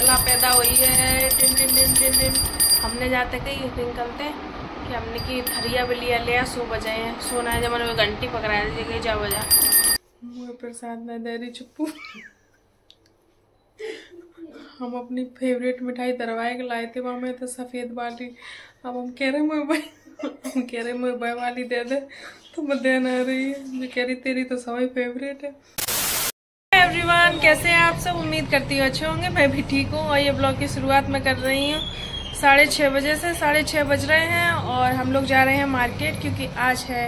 बला पैदा हुई है। दिन दिन दिन दिन दिन हमने जाते कहीं निकलते कि हमने की थरिया बिलिया लिया 100 बजे हैं सोना है। जब मैंने घंटी पकड़ा दी 4 बजा मुझे प्रसाद में दे रही चुप्पू। हम अपनी फेवरेट मिठाई दरवाए के लाए थे वहाँ में तो सफेद वाली। अब हम कह रहे मुझे वाली दे दे तो मैं देना आ रही है। मैं कह रही तेरी तो सभी फेवरेट है। एवरीवन कैसे हैं आप सब? उम्मीद करती हूँ अच्छे होंगे। मैं भी ठीक हूँ और ये ब्लॉग की शुरुआत मैं कर रही हूँ 6:30 बजे से। 6:30 बज रहे हैं और हम लोग जा रहे हैं मार्केट क्योंकि आज है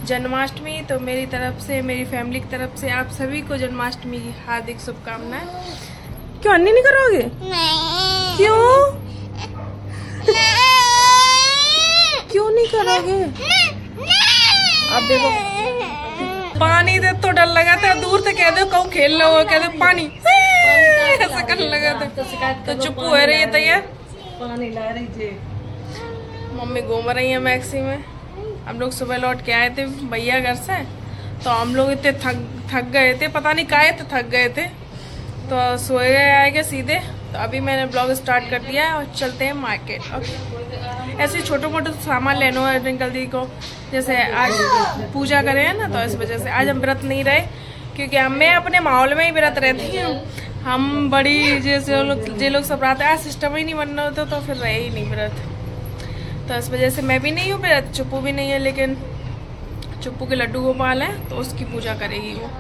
जन्माष्टमी। तो मेरी तरफ से, मेरी फैमिली की तरफ से आप सभी को जन्माष्टमी की हार्दिक शुभकामनाएं। क्यों अन्नी नहीं करोगे? नहीं। क्यों? क्यों नहीं करोगे? अब देखो पानी दे तो डर लगा था, दूर से कह दो कहूँ खेल लो, कह दो पानी ऐसा करने लगा था। तो चुप हो रही है तैयार, पानी ला रही थी। मम्मी घूम रही है मैक्सी में। हम लोग सुबह लौट के आए थे भैया घर से, तो हम लोग इतने थक गए थे, पता नहीं काहे तो थक गए थे, तो सोए गए आएंगे सीधे। तो अभी मैंने ब्लॉग स्टार्ट कर दिया है और चलते हैं मार्केट। ओके, ऐसे छोटे मोटे सामान लेना है ट्विंकल दी को। जैसे आज पूजा करे हैं ना, तो इस वजह से आज हम व्रत नहीं रहे क्योंकि मैं अपने माहौल में ही व्रत रहती हूँ। हम बड़ी जैसे लोग सब रहते हैं, आज सिस्टम ही नहीं बनना होता तो फिर रहे ही नहीं व्रत। तो इस वजह से मैं भी नहीं हूँ व्रत, चुप्पू भी नहीं है, लेकिन चुप्पू के लड्डू गोपाल है तो उसकी पूजा करेगी वो।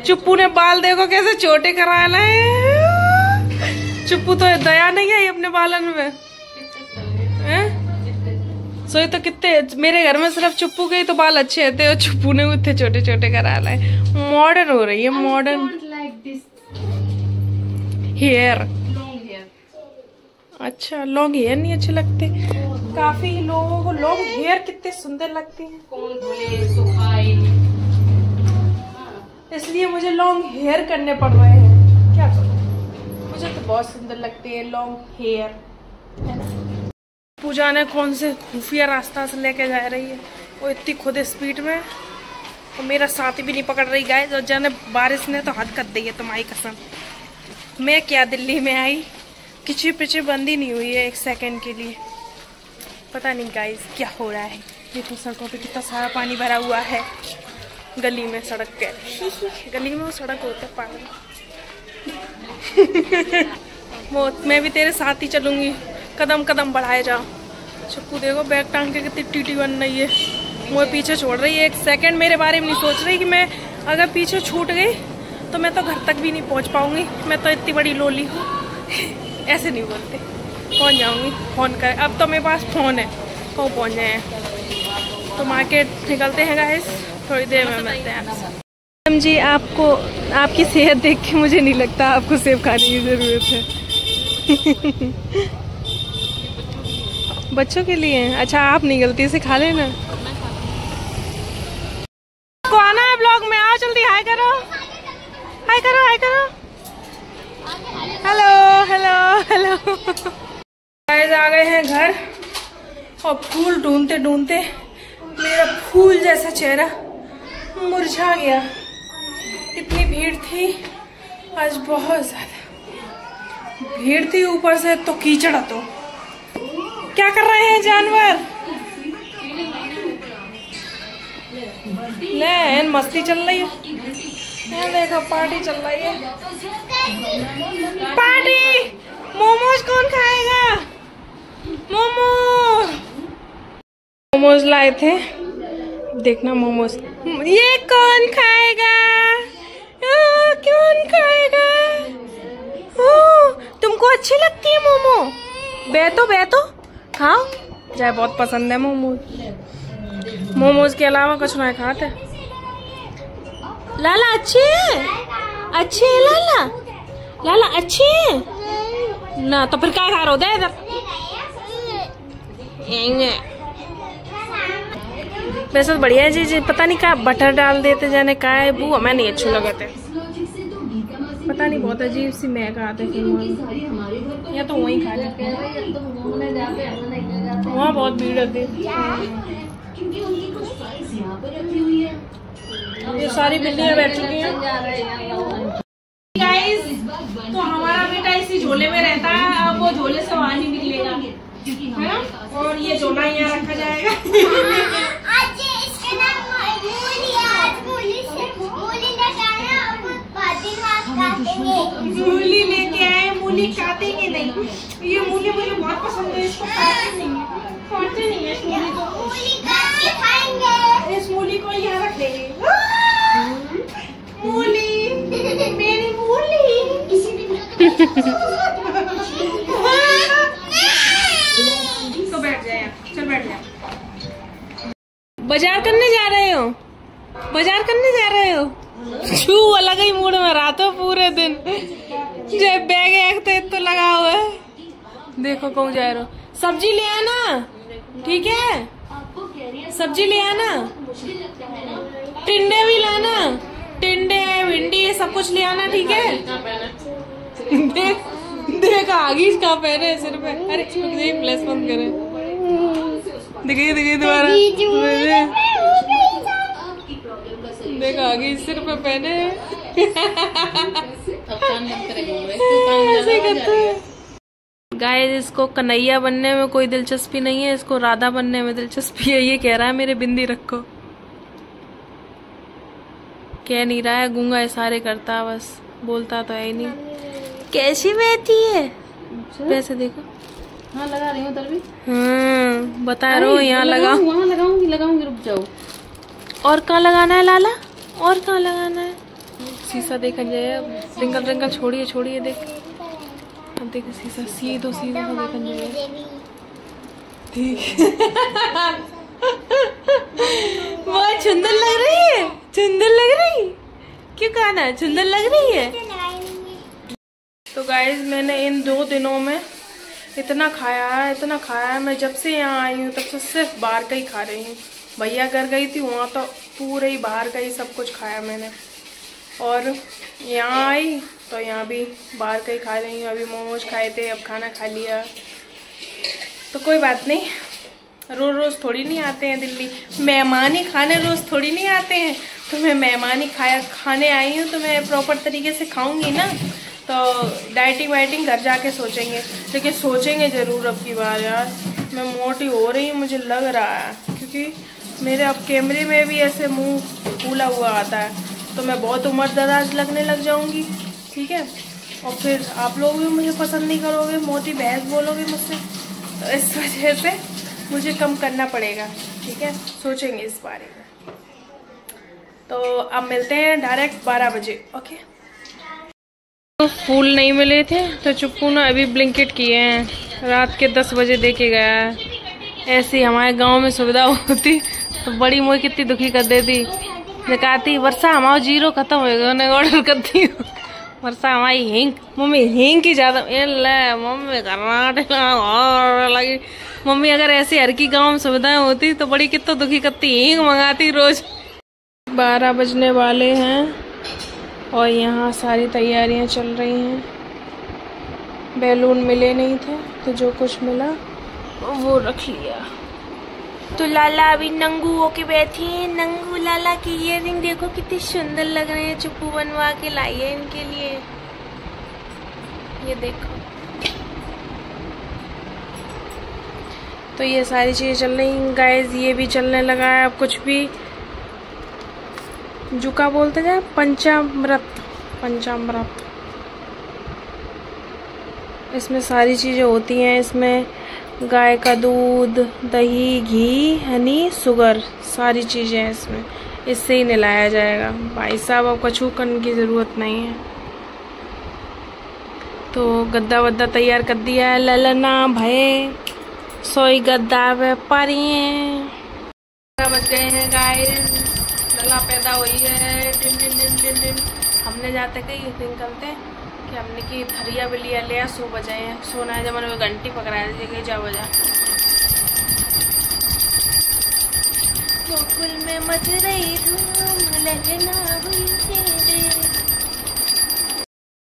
चुप्पू ने बाल देखो कैसे छोटे करा लाए। चुप्पू तो दया नहीं है अपने बालन में। सो ये तो कितने मेरे घर में सिर्फ चुप्पू के ही तो बाल अच्छे होते और चुप्पू ने इतने छोटे छोटे करा लाए। मॉडर्न हो रही है, मॉडर्न हेयर। अच्छा लॉन्ग हेयर नहीं अच्छे लगते? काफी लोगों को लॉन्ग हेयर कितने सुंदर लगते हैं, इसलिए मुझे लॉन्ग हेयर करने पड़ रहे हैं। क्या करूं, मुझे तो बहुत सुंदर लगते हैं लॉन्ग हेयर, है ना। पूजा ने कौन से खुफिया रास्ता से लेके जा रही है, वो इतनी खुद स्पीड में, और मेरा साथ भी नहीं पकड़ रही गाइस। और जाने बारिश ने तो हद कर दी है तुम्हारी कसम। मैं क्या दिल्ली में आई, किसी पीछे बंदी नहीं हुई है 1 सेकंड के लिए। पता नहीं गाइस क्या हो रहा है। ये तो सड़कों पे कितना सारा पानी भरा हुआ है, गली में, सड़क के गली में वो सड़क होता है पानी। वो मैं भी तेरे साथ ही चलूंगी, कदम कदम बढ़ाए जाओ। चुप्पू देखो बैग टांग के कितनी टीटी बन रही है, मुझे पीछे छोड़ रही है। 1 सेकंड मेरे बारे में नहीं सोच रही कि मैं अगर पीछे छूट गई तो मैं तो घर तक भी नहीं पहुंच पाऊंगी। मैं तो इतनी बड़ी लोली हूँ। ऐसे नहीं बोलते, पहुंच जाऊंगी फोन कर। अब तो मेरे पास फोन है, तो पहुंच जाए। तो मार्केट निकलते हैं गाइस, थोड़ी देर में मिलते हैं आपसे। जी आपको, आपकी सेहत देख के मुझे नहीं लगता आपको सेब खाने की जरूरत है। बच्चों के लिए अच्छा, आप नहीं गलती से खा लेना। को आना है ब्लॉग में, आओ जल्दी। हाय करो, हाय करो, हाय करो। Hello hello hello. गाइस आ गए हैं घर और फूल ढूंढते ढूंढते मेरा फूल जैसा चेहरा मुरझा गया। इतनी भीड़ थी आज, बहुत ज्यादा भीड़ थी, ऊपर से तो कीचड़। तो क्या कर रहे हैं जानवर? ले मस्ती चल रही है, देखो पार्टी चल रही है, पार्टी। मोमोज कौन खाएगा? मोमोज लाए थे, देखना मोमोज। ये कौन खाएगा? कौन खाएगा? तुमको अच्छी लगती है मोमो? बेतो खाओ जाए, बहुत पसंद है मोमोज। मोमोज के अलावा कुछ नहीं खाते। लाला अच्छी है, अच्छी है लाला, लाला अच्छी है ना, तो फिर क्या खा रहे हो? दे इधर। वैसे तो बढ़िया जी, पता नहीं क्या बटर डाल देते जाने का है, वो हमें नहीं अच्छे लगे थे। पता नहीं बहुत अजीब सी महक आते थे, या तो वहीं खा लेते हैं, वहाँ बहुत भीड़ होती है। ये सारी बिल्लियाँ बैठ चुकी हैं गाइस। तो हमारा बेटा इसी झोले में रहता है वो झोले से बाहर नहीं निकलेगा, है ना। और ये झोला यहाँ रखा जाएगा। मूली लेके आए, मूली काटेंगे नहीं। ये मूली मुझे बहुत पसंद है, इसको काटते नहीं है इस मूली को। इस मूली को यहाँ रख देंगे। मूली, मेरी मूली। तो बैठ जाए, चल बैठ जा। बाजार करने जा रहे हो? बाजार करने जा रहे हो? छू अलग ही मूड में रहा तो पूरे दिन। जब बैग एक तो लगा हुआ है। देखो कौन जा रहे हो। सब्जी ले आना, ठीक है? सब्जी ले आना, टिंडे भी लाना, टिंडे भिंडी सब कुछ ले आना, ठीक है? देख आगी कहाँ पहने सिर पे। अरे फ्लैश बंद करे। दिखाइए दोबारा। देख आगे सिर पे पहने। ऐसे करते हैं। गाइस इसको कन्हैया बनने में कोई दिलचस्पी नहीं है, इसको राधा बनने में दिलचस्पी है। ये कह रहा है मेरे बिंदी रखो। कह नहीं रहा है, गूंगा इशारे करता बस, बोलता तो है ही नहीं। कैसी बैठी है वैसे देखो। हाँ लगा रही हूँ उधर भी। हाँ बता रहा हूँ, यहाँ लगाऊं, वहाँ लगाऊंगी रुक जाओ। और कहाँ लगाना है लाला? और कहाँ लगाना है? शीशा देखा जाए। रिंकल रिंकल छोड़िए देख। अब देखो शीशा सीधो देखा जाए। बहुत सुंदर लग रही है। सुंदर लग रही, क्यों कहना है सुंदर लग रही है? तो गाइज मैंने इन 2 दिनों में इतना खाया है। मैं जब से यहाँ आई हूँ तब से सिर्फ बाहर का ही खा रही हूँ। भैया घर गई थी, वहाँ तो पूरे ही बाहर का ही सब कुछ खाया मैंने। और यहाँ आई तो यहाँ भी बाहर का ही खा रही हूँ। अभी मोमोज खाए थे, अब खाना खा लिया। तो कोई बात नहीं, रोज रोज थोड़ी नहीं आते हैं दिल्ली मेहमानी खाने, रोज थोड़ी नहीं आते हैं। तो मैं मेहमानी खाने आई हूँ तो मैं प्रॉपर तरीके से खाऊंगी ना। तो डाइटिंग वाइटिंग घर जाके सोचेंगे, लेकिन सोचेंगे ज़रूर अब की बार यार। मैं मोटी हो रही हूँ मुझे लग रहा है, क्योंकि मेरे अब कैमरे में भी ऐसे मुंह फूला हुआ आता है। तो मैं बहुत उम्र दराज लगने लग जाऊंगी, ठीक है? और फिर आप लोग भी मुझे पसंद नहीं करोगे, मोटी भैंस बोलोगे मुझसे। तो इस वजह से मुझे कम करना पड़ेगा, ठीक है? सोचेंगे इस बारे में। तो अब मिलते हैं डायरेक्ट 12 बजे, ओके? तो फूल नहीं मिले थे तो चुप्पू ने अभी ब्लिंकिट किए हैं। रात के 10 बजे दे के गया है। ऐसी हमारे गांव में सुविधा होती तो बड़ी मोई कितनी दुखी कर देती। कहती वर्षा हमारा 0 खत्म हो गया, उन्हें ऑर्डर करती हूँ। वर्षा हमारी हिंग, मम्मी हिंग की ज्यादा मम्मी और लगी। मम्मी अगर ऐसी हर की गाँव में सुविधाएं होती तो बड़ी कितना दुखी करती, हिंग मंगाती रोज। 12 बजने वाले हैं और यहाँ सारी तैयारियां चल रही हैं। बैलून मिले नहीं थे तो जो कुछ मिला वो रख लिया। तो लाला अभी नंगू होके बैठी है। नंगू लाला की इयररिंग देखो कितनी सुंदर लग रहे हैं। चुप्पू बनवा के लाई है इनके लिए, ये देखो। तो ये सारी चीजें चल रही हैं गाइस। ये भी चलने लगा है अब कुछ भी जुका बोलते हैं, पंचामृत। इसमें सारी चीजें होती हैं। इसमें गाय का दूध, दही, घी, हनी, शुगर, सारी चीजें हैं इसमें। इससे ही नहलाया जाएगा। भाई साहब अब कछु करने की जरूरत नहीं है। तो गद्दा वद्दा तैयार कर दिया है। ललना भय सोई गद्दा व्यापारी हैं। बच गए हैं गाइस। लला पैदा हुई है। दिन दिन दिन दिन दिन हमने जाते कई निकलते कि हमने की थरिया भी लिया 100 बजे हैं। सोना है जब मैंने घंटी पकड़ाया जगह जा बजा। गोकुल में मच रही धूम लहना हुई तेरे।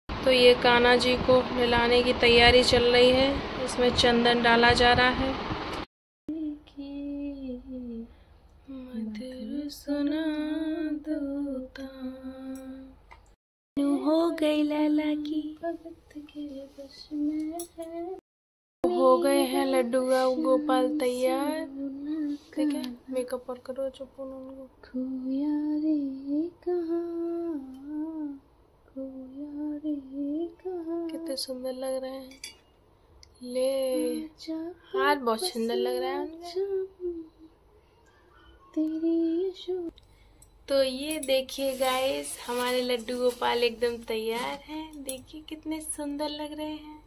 तो ये कान्हा जी को मिलाने की तैयारी चल रही है। इसमें चंदन डाला जा रहा है। सुना दूता हो गई लाला की भगत के बस में है। हो गए हैं लड्डू गोपाल तैयार। ठीक है, मेकअप और करो चुप उनको। खोया रे कहाँ, खोया रे कहाँ। कितने सुंदर लग रहे हैं। ले हाथ बहुत सुंदर लग रहा है उनका। तो ये देखिए गाइस, हमारे लड्डू गोपाल एकदम तैयार हैं। देखिए कितने सुंदर लग रहे हैं।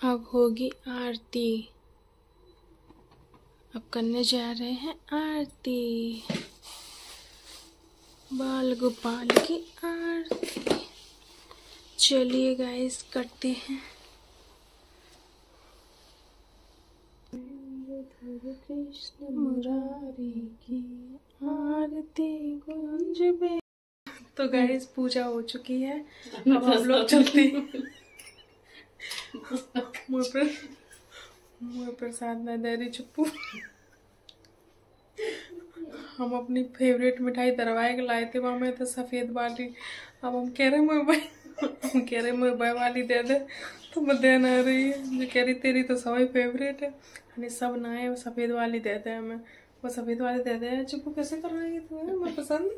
अब होगी आरती। अब करने जा रहे हैं आरती, बाल गोपाल की आरती। चलिए गाइस करते हैं। कृष्ण मुरारी की आरती गुंज बे। तो गाइस पूजा हो चुकी है, अब हम लोग चलते हैं। मुँह प्रसाद न दे रही चुप्पू। हम अपनी फेवरेट मिठाई दरवाए के लाए थे, वहाँ में तो सफेद वाली। अब हम कह रहे मुझे वाली दे दे, तो मैं देना आ रही है जो कह रही तेरी तो सभी फेवरेट है। हमें सब ना है, वो सफेद वाली दे दे हमें, वो सफेद वाली दे दे। चुप्पू कैसे कर रही है तुम्हें, मैं पसंद।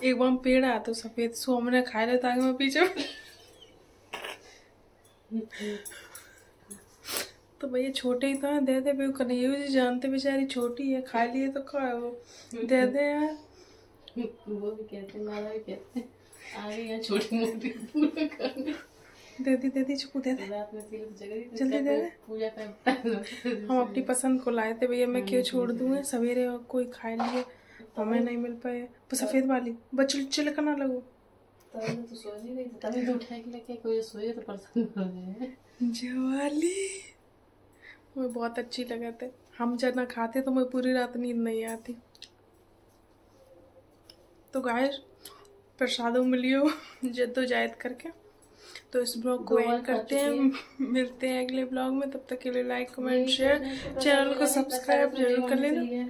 एक बार पेड़ आया तो सफेद सो हमने खाए लेता आगे मैं पीछे। तो भैया छोटे ही तो है, दे दे भाई। कन्हैया जी जानते बेचारी छोटी है, खा लिए तो खा, वो दे दे यार। वो भी कहते हैं, नाना भी कहते हैं, आगे यहाँ छोटी मोटी पूरा करने। दे दी चुप्पू दे दे, जल्दी दे दे। पूजा कर हम अपनी पसंद को लाए थे भैया, मैं क्यों छोड़ दूँ। सवेरे कोई खा लिए, हमें नहीं मिल पाए। वो सफेद वाली बच्चे चिलका ना लगो। तभी तो सो नहीं रही, तभी तो उठा के लेके कोई सोए तो परेशान हो जाए। जवाली मुझे बहुत अच्छी लगे थे। हम जब ना खाते तो मुझे पूरी रात नींद नहीं आती। तो गाइस प्रसादों मिलियो जद्दोजहद करके। तो इस ब्लॉग को एंड करते हैं, मिलते हैं अगले ब्लॉग में। तब तक के लिए लाइक कमेंट शेयर, चैनल को सब्सक्राइब जरूर कर लेना।